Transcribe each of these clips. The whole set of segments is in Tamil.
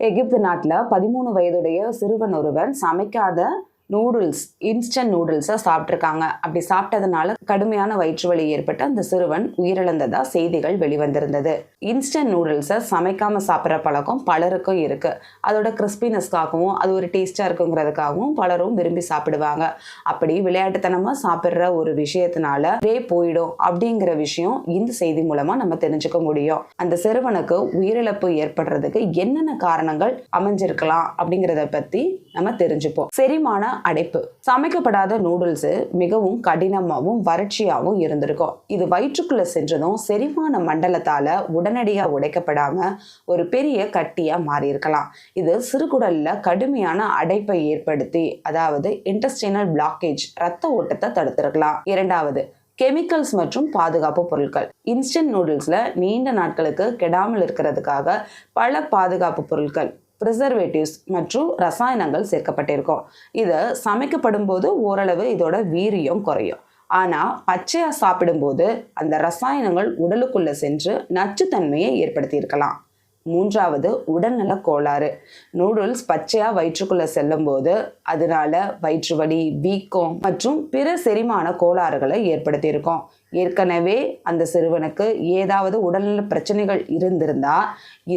எகிப்து நாட்டில் 13 வயதுடைய சிறுவன் ஒருவன் சமைக்காத நூடுல்ஸ், இன்ஸ்டன்ட் நூடுல்ஸை சாப்பிட்ருக்காங்க. அப்படி சாப்பிட்டதுனால கடுமையான வயிற்று வலி ஏற்பட்டு அந்த சிறுவன் உயிரிழந்ததா செய்திகள் வெளிவந்திருந்தது. இன்ஸ்டன்ட் நூடுல்ஸை சமைக்காம சாப்பிட்ற பழக்கம் பலருக்கும் இருக்கு. அதோட கிறிஸ்பினஸ்க்காகவும் அது ஒரு டேஸ்டா இருக்குங்கிறதுக்காகவும் பலரும் விரும்பி சாப்பிடுவாங்க. அப்படி விளையாட்டுத்தனமா சாப்பிட்ற ஒரு விஷயத்தினால போயிடும் அப்படிங்கிற விஷயம் இந்த செய்தி மூலமா நம்ம தெரிஞ்சுக்க முடியும். அந்த சிறுவனுக்கு உயிரிழப்பு ஏற்படுறதுக்கு என்னென்ன காரணங்கள் அமைஞ்சிருக்கலாம் அப்படிங்கிறத பத்தி நம்ம தெரிஞ்சுப்போம். செரிமான அடைப்பு. சமைக்கப்படாத நூடுல்ஸ் மிகவும் கடினமாகவும் வறட்சியாகவும் இருந்திருக்கும். இது வயிற்றுக்குள்ள சென்றதும் செரிமான மண்டலத்தால உடனடியாக உடைக்கப்படாம ஒரு பெரிய கட்டியா மாறி இருக்கலாம். இது சிறுகுடல்ல கடுமையான அடைப்பை ஏற்படுத்தி, அதாவது இன்டெஸ்டைனல் பிளாக்கேஜ், ரத்த ஓட்டத்தை தடுத்திருக்கலாம். இரண்டாவது, கெமிக்கல்ஸ் மற்றும் பாதுகாப்பு பொருட்கள். இன்ஸ்டன்ட் நூடுல்ஸ்ல நீண்ட நாட்களுக்கு கெடாமல் இருக்கிறதுக்காக பல பாதுகாப்பு பொருட்கள், ப்ரிசர்வேட்டிவ்ஸ் மற்றும் ரசாயனங்கள் சேர்க்கப்பட்டிருக்கும். இது சமைக்கப்படும் போது ஓரளவு இதோட வீரியம் குறையும். ஆனால் பச்சையாக சாப்பிடும்போது அந்த ரசாயனங்கள் உடலுக்குள்ள சென்று நச்சுத்தன்மையை ஏற்படுத்தி இருக்கலாம். மூன்றாவது, உடல்நல கோளாறு. நூடுல்ஸ் பச்சையா வயிற்றுக்குள்ள செல்லும் போது அதனால வயிற்று வலி, வீக்கம் மற்றும் பிற செரிமான கோளாறுகளை ஏற்படுத்தி இருக்கும். ஏற்கனவே அந்த சிறுவனுக்கு ஏதாவது உடல்நல பிரச்சனைகள் இருந்திருந்தா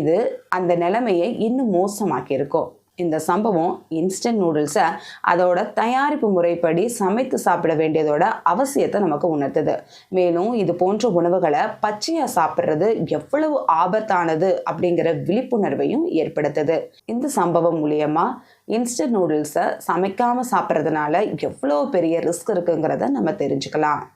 இது அந்த நிலைமையை இன்னும் மோசமாக்கி இருக்கும். இந்த சம்பவம் இன்ஸ்டன்ட் நூடுல்ஸை அதோட தயாரிப்பு முறைப்படி சமைத்து சாப்பிட வேண்டியதோட அவசியத்தை நமக்கு உணர்த்துது. மேலும் இது போன்ற உணவுகளை பச்சையாக சாப்பிட்றது எவ்வளவு ஆபத்தானது அப்படிங்கிற விழிப்புணர்வையும் ஏற்படுத்துது. இந்த சம்பவம் மூலியமா இன்ஸ்டன்ட் நூடுல்ஸை சமைக்காம சாப்பிட்றதுனால எவ்வளோ பெரிய ரிஸ்க் இருக்குங்கிறத நம்ம தெரிஞ்சுக்கலாம்.